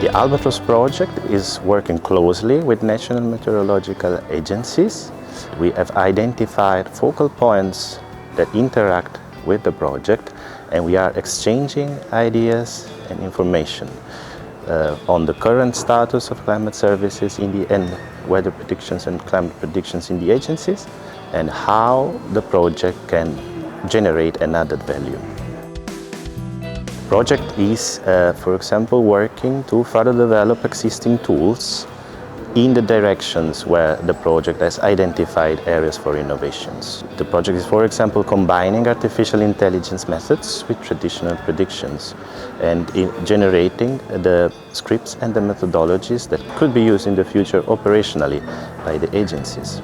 The Albatross project is working closely with National Meteorological Agencies. We have identified focal points that interact with the project, and we are exchanging ideas and information on the current status of climate services and weather predictions and climate predictions in the agencies, and how the project can generate an added value. The project is, for example, working to further develop existing tools in the directions where the project has identified areas for innovations. The project is, for example, combining artificial intelligence methods with traditional predictions and generating the scripts and the methodologies that could be used in the future operationally by the agencies.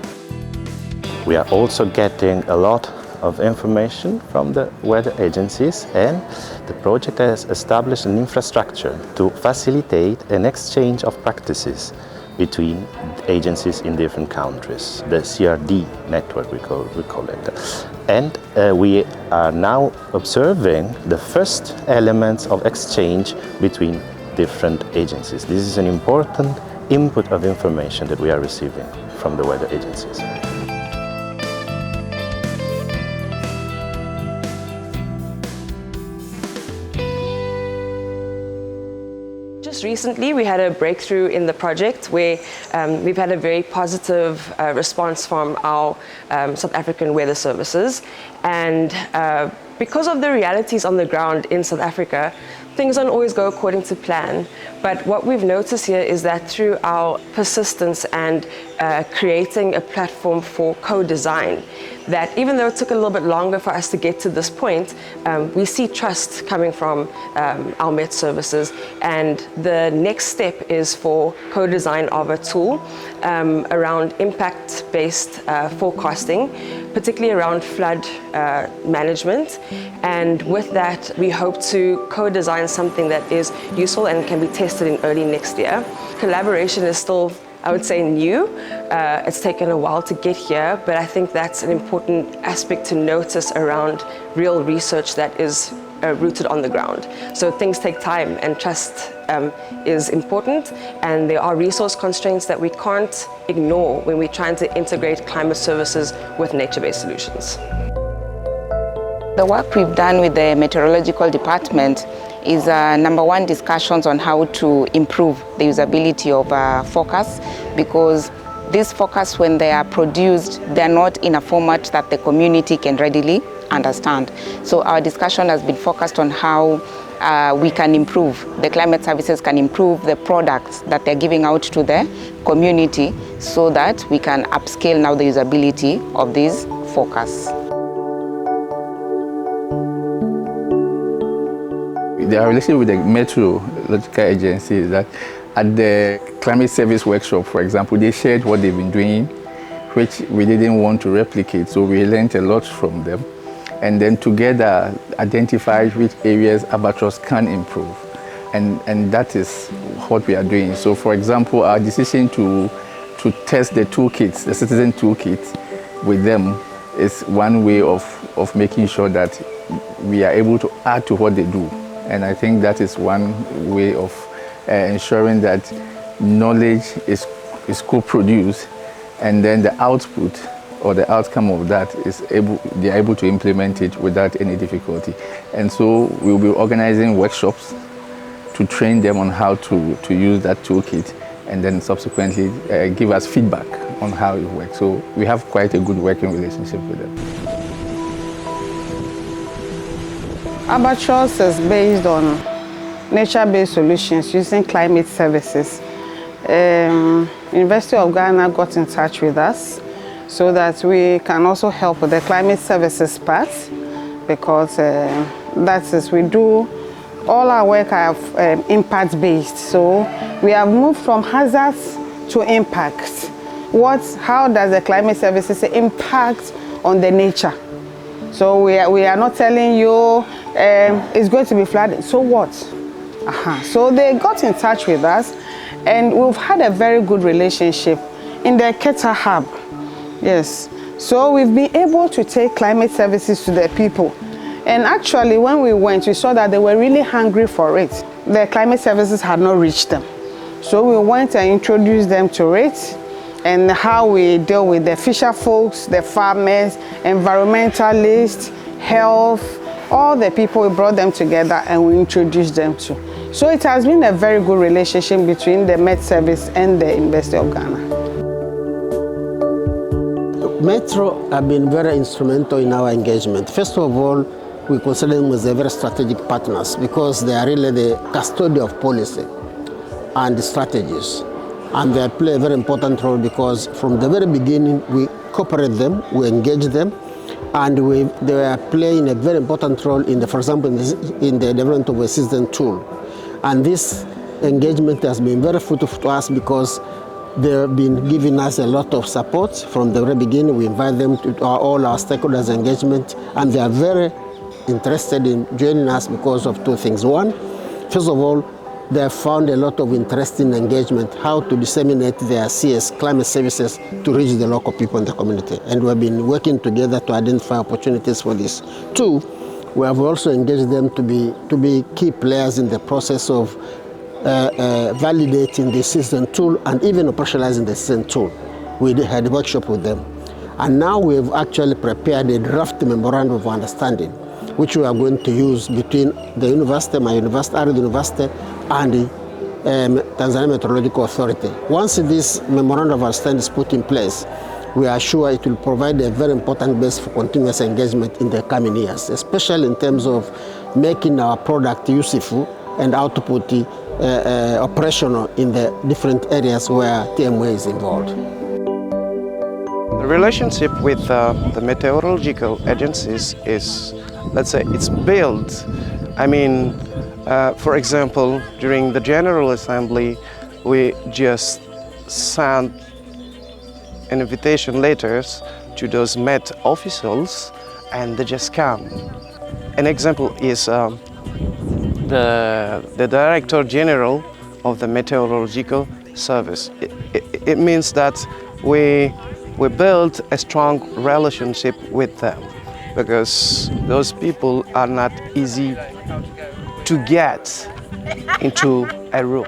We are also getting a lot of information from the weather agencies, and the project has established an infrastructure to facilitate an exchange of practices between agencies in different countries, the CRD network we call it. And we are now observing the first elements of exchange between different agencies. This is an important input of information that we are receiving from the weather agencies. Just recently, we had a breakthrough in the project where we've had a very positive response from our South African weather services. And because of the realities on the ground in South Africa, things don't always go according to plan. But what we've noticed here is that through our persistence and creating a platform for co-design, that even though it took a little bit longer for us to get to this point, we see trust coming from our Met services. And the next step is for co-design of a tool around impact-based forecasting, particularly around flood management. And with that, we hope to co-design something that is useful and can be tested in early next year. Collaboration is still, I would say, new. It's taken a while to get here, but I think that's an important aspect to notice around real research that is rooted on the ground. So things take time, and trust is important, and there are resource constraints that we can't ignore when we're trying to integrate climate services with nature-based solutions. The work we've done with the meteorological department is number one, discussions on how to improve the usability of forecasts, because these forecasts, when they are produced, they're not in a format that the community can readily understand. So our discussion has been focused on how we can improve, the climate services can improve the products that they're giving out to the community so that we can upscale now the usability of these forecasts. The relationship with the Meteorological Agency is that at the climate service workshop, for example, they shared what they've been doing, which we didn't want to replicate, so we learned a lot from them. And then together identified which areas Albatross can improve. And that is what we are doing. So for example, our decision to test the toolkits, the citizen toolkit with them is one way of making sure that we are able to add to what they do. And I think that is one way of ensuring that knowledge is co-produced, and then the output or the outcome of that they are able to implement it without any difficulty. And so we'll be organizing workshops to train them on how to use that toolkit, and then subsequently give us feedback on how it works. So we have quite a good working relationship with them. Albatross is based on nature-based solutions using climate services. University of Ghana got in touch with us so that we can also help with the climate services part, because that is, we do all our work are impact-based. So we have moved from hazards to impact. How does the climate services impact on the nature? So we are not telling you it's going to be flooded. So what? So they got in touch with us, and we've had a very good relationship in the Keta Hub. Yes. So we've been able to take climate services to the people. And actually, when we went, we saw that they were really hungry for it. The climate services had not reached them. So we went and introduced them to it, and how we deal with the fisher folks, the farmers, environmentalists, health, all the people, we brought them together and we introduced them to. So it has been a very good relationship between the Met Service and the University of Ghana. Metro have been very instrumental in our engagement. First of all, we consider them as a very strategic partners because they are really the custodian of policy and strategies. And they play a very important role because from the very beginning, we cooperate them, we engage them, and they are playing a very important role in for example, in the development of a season tool. And this engagement has been very fruitful to us because they have been giving us a lot of support from the very beginning. We invite them to all our stakeholders engagement, and they are very interested in joining us because of two things. One, first of all, they have found a lot of interesting engagement, how to disseminate their CS, climate services, to reach the local people in the community. And we have been working together to identify opportunities for this. Two, we have also engaged them to be key players in the process of validating the season tool and even operationalizing the season tool. We had a workshop with them. And now we've actually prepared a draft memorandum of understanding, which we are going to use between the university, my university, Arid University, and the Tanzania Meteorological Authority. Once this memorandum of understanding is put in place, we are sure it will provide a very important base for continuous engagement in the coming years, especially in terms of making our product useful and output operational in the different areas where TMA is involved. The relationship with the meteorological agencies is, let's say, it's built. I mean, for example, during the General Assembly, we just sent an invitation letters to those Met officials, and they just come. An example is the Director General of the Meteorological Service. It means that we build a strong relationship with them, because those people are not easy to get into a room.